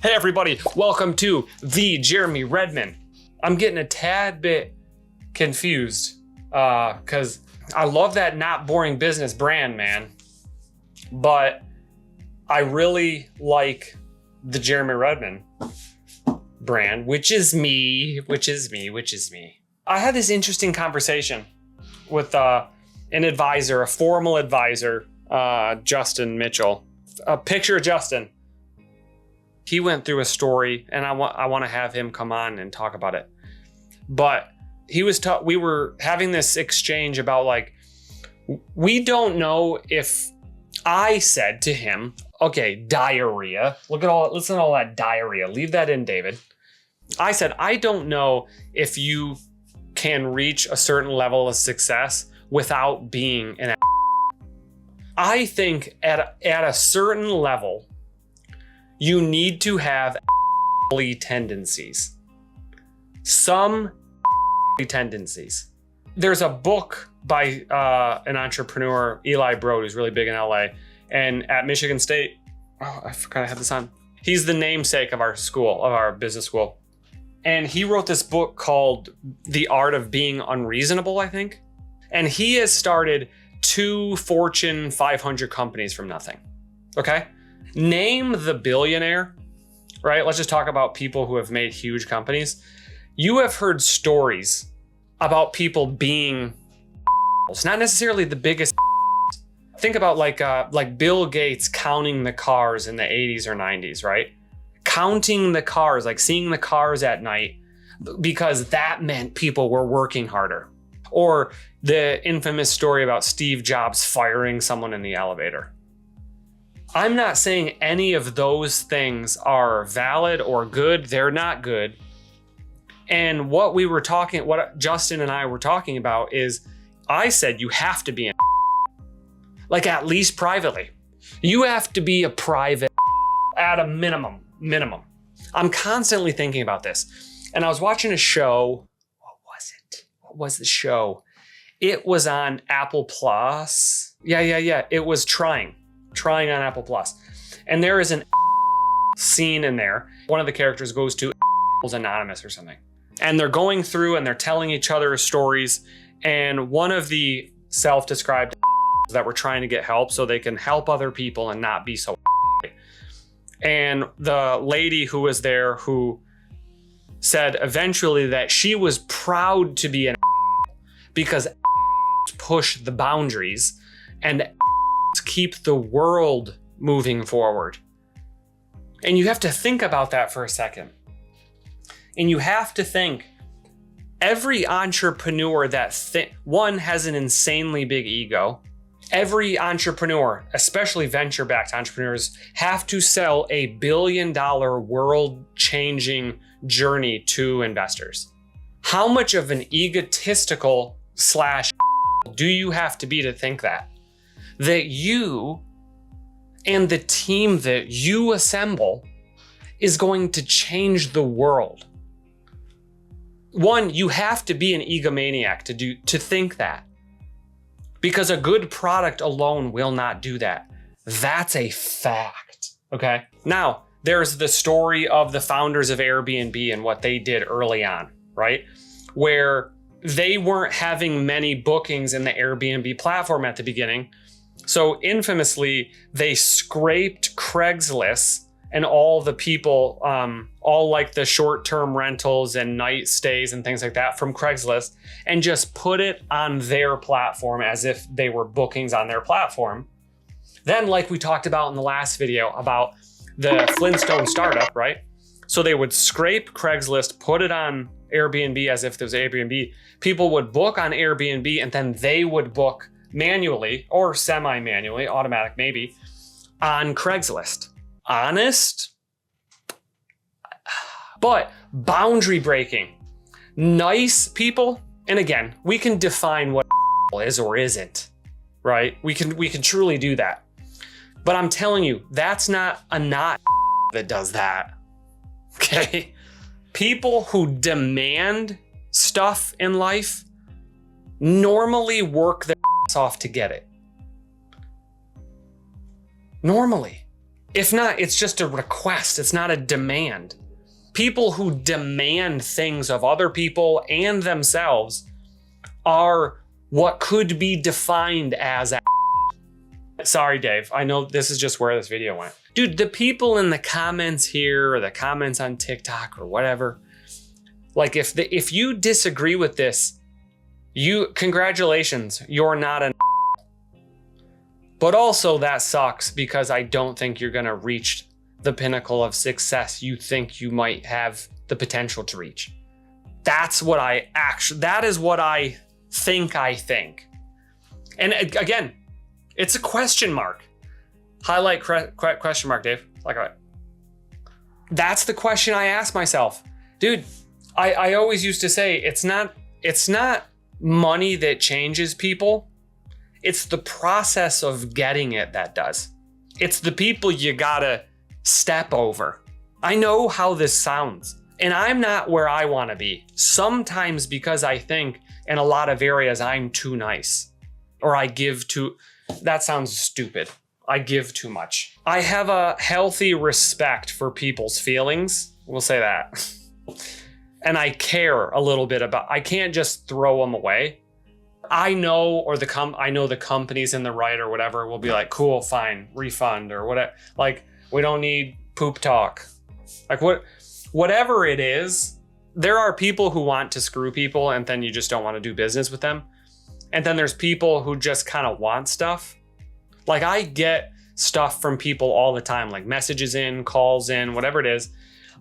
Hey everybody, welcome to the Jeremy Redman. I'm getting a tad bit confused because I love that Not Boring Business brand, man. But I really like the Jeremy Redman brand, which is me. I had this interesting conversation with an advisor, a formal advisor, Justin Mitchell. Picture Justin. He went through a story, and I want to have him come on and talk about it. But we were having this exchange about like, we don't know if I said to him, okay, diarrhea. Listen to all that diarrhea. Leave that in, David. I said, I don't know if you can reach a certain level of success without being an. I think at a certain level, you need to have tendencies. Some tendencies. There's a book by an entrepreneur, Eli Broad, who's really big in LA, and at Michigan State. Oh, I forgot I had this on. He's the namesake of our school, of our business school. And he wrote this book called The Art of Being Unreasonable, I think. And he has started 2 Fortune 500 companies from nothing. Okay? Name the billionaire, right? Let's just talk about people who have made huge companies. You have heard stories about people being not necessarily the biggest. Think about like Bill Gates counting the cars in the 80s or 90s, right? Counting the cars, like seeing the cars at night, because that meant people were working harder. Or the infamous story about Steve Jobs firing someone in the elevator. I'm not saying any of those things are valid or good. They're not good. And what Justin and I were talking about is, I said you have to be like at least privately. You have to be a private at a minimum. I'm constantly thinking about this. And I was watching a show. What was it? What was the show? It was on Apple Plus. Yeah. It was Trying on Apple Plus. And there is an scene in there. One of the characters goes to Anonymous or something. And they're going through and they're telling each other stories. And one of the self-described that were trying to get help so they can help other people and not be so. And the lady who was there who said eventually that she was proud to be an because push the boundaries and keep the world moving forward. And you have to think about that for a second. And you have to think, every entrepreneur one has an insanely big ego. Every entrepreneur, especially venture-backed entrepreneurs, have to sell $1 billion world-changing journey to investors. How much of an egotistical / do you have to be to think that you and the team that you assemble is going to change the world? One, you have to be an egomaniac to think that, because a good product alone will not do that. That's a fact. Okay. Now, there's the story of the founders of Airbnb and what they did early on, right? Where they weren't having many bookings in the Airbnb platform at the beginning. So infamously, they scraped Craigslist and all the people, all like the short-term rentals and night stays and things like that from Craigslist, and just put it on their platform as if they were bookings on their platform. Then, like we talked about in the last video about the Flintstone startup, right? So they would scrape Craigslist, put it on Airbnb as if there was Airbnb. People would book on Airbnb, and then they would book manually or semi-manually, automatic maybe, on Craigslist. Honest, but boundary breaking. Nice people, and again, we can define what is or isn't, right? We can truly do that. But I'm telling you, that's not a not that does that. Okay? People who demand stuff in life normally work their off to get it. Normally. If not, it's just a request. It's not a demand. People who demand things of other people and themselves are what could be defined as Sorry, Dave. I know this is just where this video went. Dude, the people in the comments here or the comments on TikTok or whatever, like if you disagree with this, congratulations, you're not an But also that sucks because I don't think you're gonna reach the pinnacle of success you think you might have the potential to reach. That is what I think. And again, it's a question mark. Highlight question mark, Dave. Like, all right. That's the question I ask myself. Dude, I always used to say it's not money that changes people. It's the process of getting it that does. It's the people you gotta step over. I know how this sounds, and I'm not where I wanna be. Sometimes because I think in a lot of areas I'm too nice, or I give too, that sounds stupid. I give too much. I have a healthy respect for people's feelings. We'll say that. And I care a little bit about, I can't just throw them away. I know, I know the companies in the right or whatever will be like, cool, fine, refund or whatever. Like, we don't need poop talk. Like whatever it is, there are people who want to screw people and then you just don't want to do business with them. And then there's people who just kind of want stuff. Like I get stuff from people all the time, like messages in, calls in, whatever it is.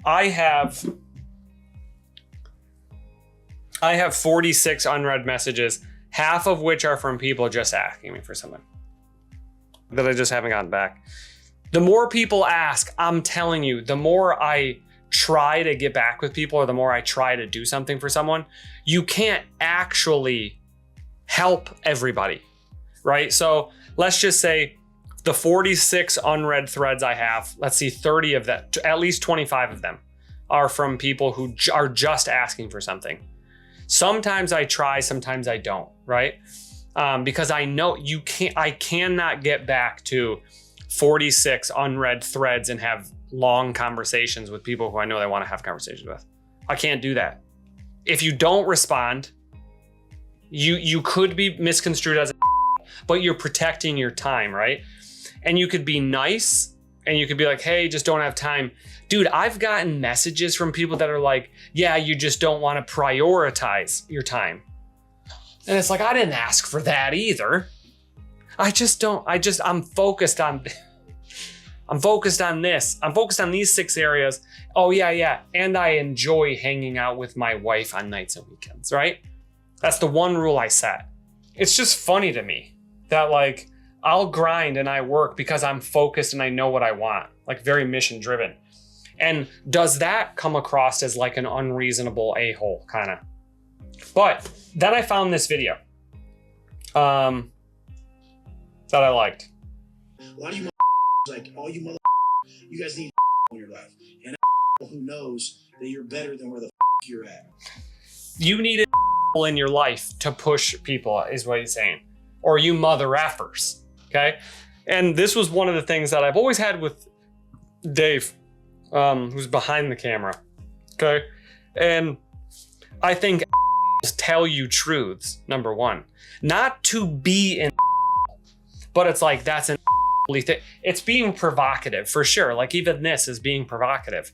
I have 46 unread messages, half of which are from people just asking me for something that I just haven't gotten back. The more people ask, I'm telling you, the more I try to get back with people or the more I try to do something for someone, you can't actually help everybody, right? So let's just say the 46 unread threads I have, let's see 30 of them, at least 25 of them are from people who are just asking for something. Sometimes I try, sometimes I don't, right? Because I know I cannot get back to 46 unread threads and have long conversations with people who I know they want to have conversations with. I can't do that. If you don't respond, you could be misconstrued as but you're protecting your time, right? And you could be nice and you could be like, hey, just don't have time. Dude, I've gotten messages from people that are like, yeah, you just don't want to prioritize your time. And it's like, I didn't ask for that either. I'm focused on this. I'm focused on these 6 areas. Oh yeah. And I enjoy hanging out with my wife on nights and weekends, right? That's the one rule I set. It's just funny to me that like, I'll grind and I work because I'm focused and I know what I want, like very mission driven. And does that come across as like an unreasonable a-hole kind of? But then I found this video that I liked. A lot of you like all you you guys need in your life, and who knows that you're better than where the you're at. You need in your life to push people, is what he's saying, or you mother effers. Okay, and this was one of the things that I've always had with Dave, who's behind the camera. Okay, and I think tell you truths. Number one, not to be in, but it's like that's an thing. It's being provocative for sure. Like even this is being provocative.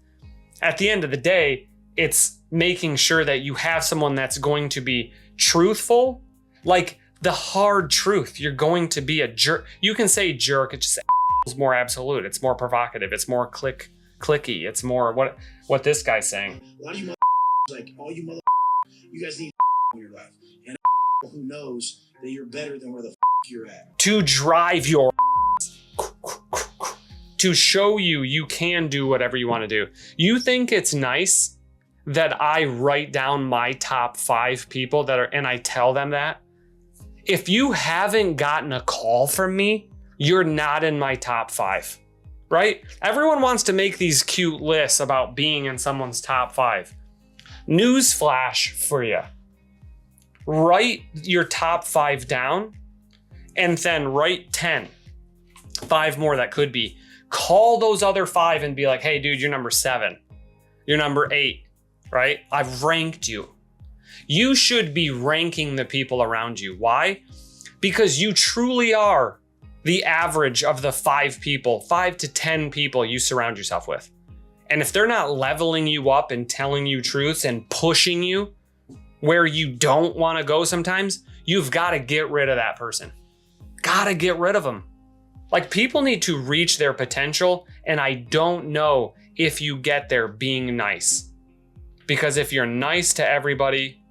At the end of the day, it's making sure that you have someone that's going to be truthful, like the hard truth. You're going to be a jerk. You can say jerk. It's just more absolute. It's more provocative. It's more clicky. It's more what this guy's saying. A lot of you like all you you guys need in your life, and who knows that you're better than where the you're at. To drive your to show you can do whatever you want to do. You think it's nice that I write down my top 5 people and I tell them that? If you haven't gotten a call from me, you're not in my top 5, right? Everyone wants to make these cute lists about being in someone's top 5. Newsflash for you. Write your top 5 down and then write 10. 5 more that could be. Call those other 5 and be like, hey, dude, you're number 7. You're number 8, right? I've ranked you. You should be ranking the people around you. Why? Because you truly are the average of the 5 to 10 people you surround yourself with. And if they're not leveling you up and telling you truths and pushing you where you don't want to go sometimes, you've got to get rid of that person. Got to get rid of them. Like, people need to reach their potential, and I don't know if you get there being nice. Because if you're nice to everybody,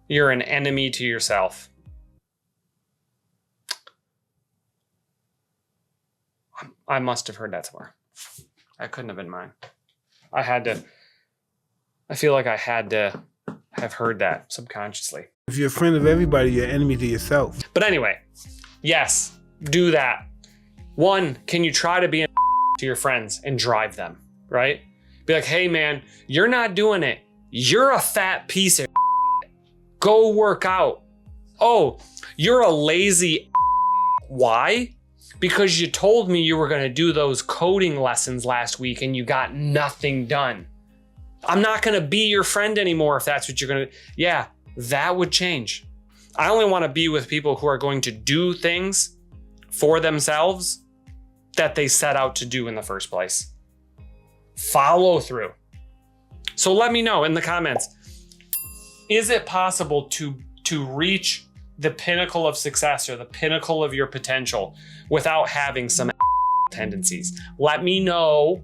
you're an enemy to yourself. I must have heard that somewhere. That couldn't have been mine. I feel like I had to have heard that subconsciously. If you're a friend of everybody, you're an enemy to yourself. But anyway, yes, do that. 1, can you try to be a to your friends and drive them, right? Be like, hey man, you're not doing it. You're a fat piece of go work out. Oh, you're a lazy. Why? Because you told me you were going to do those coding lessons last week and you got nothing done. I'm not going to be your friend anymore if that's what you're going to. Yeah, that would change. I only want to be with people who are going to do things for themselves that they set out to do in the first place. Follow through. So let me know in the comments, is it possible to reach the pinnacle of success or the pinnacle of your potential without having some tendencies? Let me know